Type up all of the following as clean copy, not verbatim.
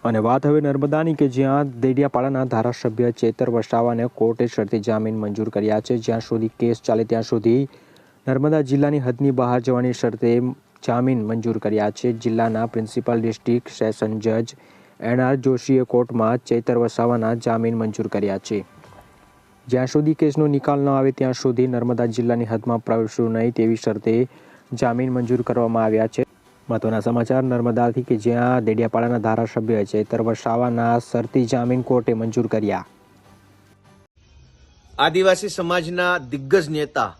અને વાત હવે નર્મદાની કે જ્યાં દેડિયાપાડાના ધારાસભ્ય ચેતર વસાવાને કોર્ટે શરતી જામીન મંજૂર કર્યા છે। જ્યાં સુધી કેસ ચાલે ત્યાં સુધી નર્મદા જિલ્લાની હદની બહાર જવાની શરતે જામીન મંજૂર કર્યા છે। જિલ્લાના પ્રિન્સિપલ ડિસ્ટ્રિક્ટ સેશન જજ એનઆર જોશીએ કોર્ટમાં ચેતર વસાવાના જામીન મંજૂર કર્યા છે। જ્યાં સુધી કેસનો નિકાલ ન આવે ત્યાં સુધી નર્મદા જિલ્લાની હદમાં પ્રવેશવું નહીં તેવી શરતે જામીન મંજૂર કરવામાં આવ્યા છે। મહત્વના સમાચાર નર્મદાથી કે જ્યાં દેડિયાપાડાના ધારાસભ્ય ચેતર વસાવાના શરતી જામીન કોર્ટે મંજૂર કર્યા। આદિવાસી સમાજના દિગ્ગજ નેતા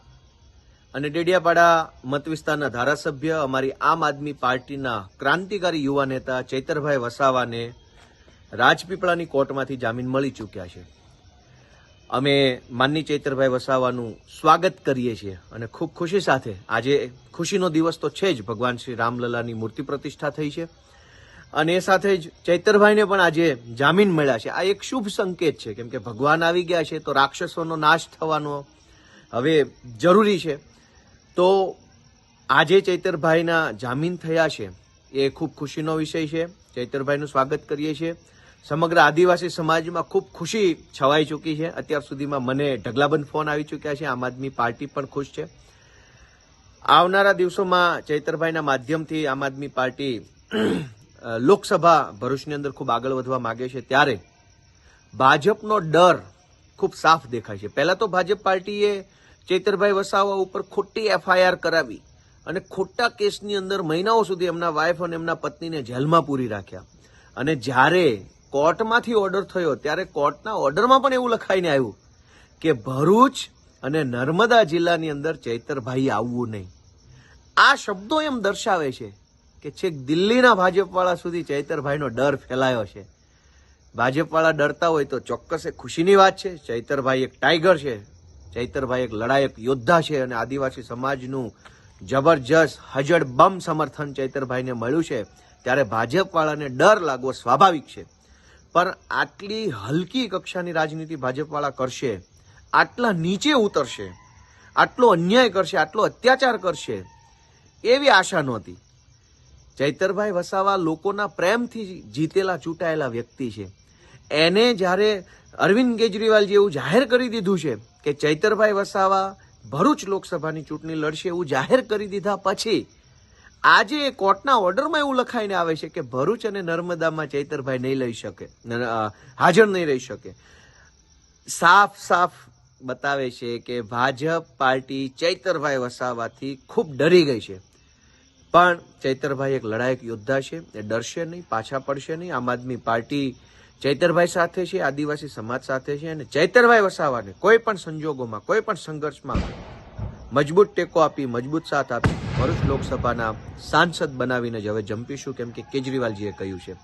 અને ડેડિયાપાડા મત વિસ્તારના ધારાસભ્ય અમારી આમ આદમી પાર્ટીના ક્રાંતિકારી યુવા નેતા ચૈતરભાઈ વસાવાને રાજપીપળાની કોર્ટમાંથી જામીન મળી ચૂક્યા છે। અમે માનની ચૈતરભાઈ વસાવાનું સ્વાગત કરીએ છીએ અને ખૂબ ખુશી સાથે આજે ખુશીનો દિવસ તો છે જ, ભગવાન શ્રી રામલલાની મૂર્તિ પ્રતિષ્ઠા થઈ છે અને એ સાથે જ ચૈતરભાઈને પણ આજે જામીન મળ્યા છે। આ એક શુભ સંકેત છે, કેમ કે ભગવાન આવી ગયા છે તો રાક્ષસોનો નાશ થવાનો હવે જરૂરી છે। તો આજે ચૈતરભાઈના જામીન થયા છે એ ખૂબ ખુશીનો વિષય છે। ચૈતરભાઈનું સ્વાગત કરીએ છીએ। સમગ્ર આદિવાસી સમાજમાં ખૂબ ખુશી છવાઈ ચૂકી છે। અત્યાર સુધીમાં મને ઢગલાબંધ ફોન આવી ચૂક્યા છે। આમ આદમી પાર્ટી પણ ખુશ છે। આવનારા દિવસોમાં ચૈતરભાઈના માધ્યમથી આમ આદમી પાર્ટી લોકસભા ભરૂચની અંદર ખૂબ આગળ વધવા માંગે છે, ત્યારે ભાજપનો ડર ખૂબ સાફ દેખાય છે। પહેલા તો ભાજપ પાર્ટીએ ચૈતરભાઈ વસાવા ઉપર ખોટી એફઆઈઆર કરાવી અને ખોટા કેસની અંદર મહિનાઓ સુધી એમના વાઇફ અને એમના પત્નીને જેલમાં પૂરી રાખ્યા અને જ્યારે કોર્ટમાંથી ઓર્ડર થયો ત્યારે કોર્ટના ઓર્ડરમાં પણ એવું લખાઈને આવ્યું કે ભરૂચ અને નર્મદા જિલ્લાની અંદર ચૈતરભાઈ આવવું નહીં। આ શબ્દો એમ દર્શાવે છે કે છેક દિલ્હીના ભાજપવાળા સુધી ચૈતરભાઈનો ડર ફેલાયો છે। ભાજપવાળા ડરતા હોય તો ચોક્કસ એ ખુશીની વાત છે। ચૈતરભાઈ એક ટાઈગર છે, ચૈતરભાઈ એક લડાયક યોદ્ધા છે અને આદિવાસી સમાજનું જબરજસ્ત હજડબમ સમર્થન ચૈતરભાઈને મળ્યું છે, ત્યારે ભાજપવાળાને ડર લાગવો સ્વાભાવિક છે। પણ આટલી હલકી કક્ષાની રાજનીતિ ભાજપવાળા કરશે, આટલા નીચે ઉતરશે, આટલો અન્યાય કરશે, આટલો અત્યાચાર કરશે એવી આશા નહોતી। ચૈતરભાઈ વસાવા લોકોના પ્રેમથી જીતેલા ચૂંટાયેલા વ્યક્તિ છે। એને જ્યારે અરવિંદ કેજરીવાલ જેવું જાહેર કરી દીધું છે કે ચૈતરભાઈ વસાવા ભરૂચ લોકસભાની ચૂંટણી લડશે એવું જાહેર કરી દીધા પછી આજે કોર્ટના ઓર્ડરમાં એવું લખાઈને આવે છે કે ભરૂચ અને નર્મદામાં ચૈતરભાઈ નહીં લઈ શકે, હાજર નહીં રહી શકે। સાફ સાફ બતાવે છે કે ભાજપ પાર્ટી ચૈતરભાઈ વસાવાથી ખૂબ ડરી ગઈ છે। પણ ચૈતરભાઈ એક લડાયક યોદ્ધા છે, એ ડરશે નહીં, પાછા પડશે નહીં। આમ આદમી પાર્ટી ચૈતરભાઈ સાથે છે, આદિવાસી સમાજ સાથે છે અને ચૈતરભાઈ વસાવાને કોઈ પણ સંજોગોમાં, કોઈ પણ સંઘર્ષમાં મજબૂત ટેકો આપી, મજબૂત સાથ આપી ભરૂચ લોકસભાના સાંસદ બનાવીને જ હવે જંપીશું, કેમ કે કેજરીવાલજીએ કહ્યું છે।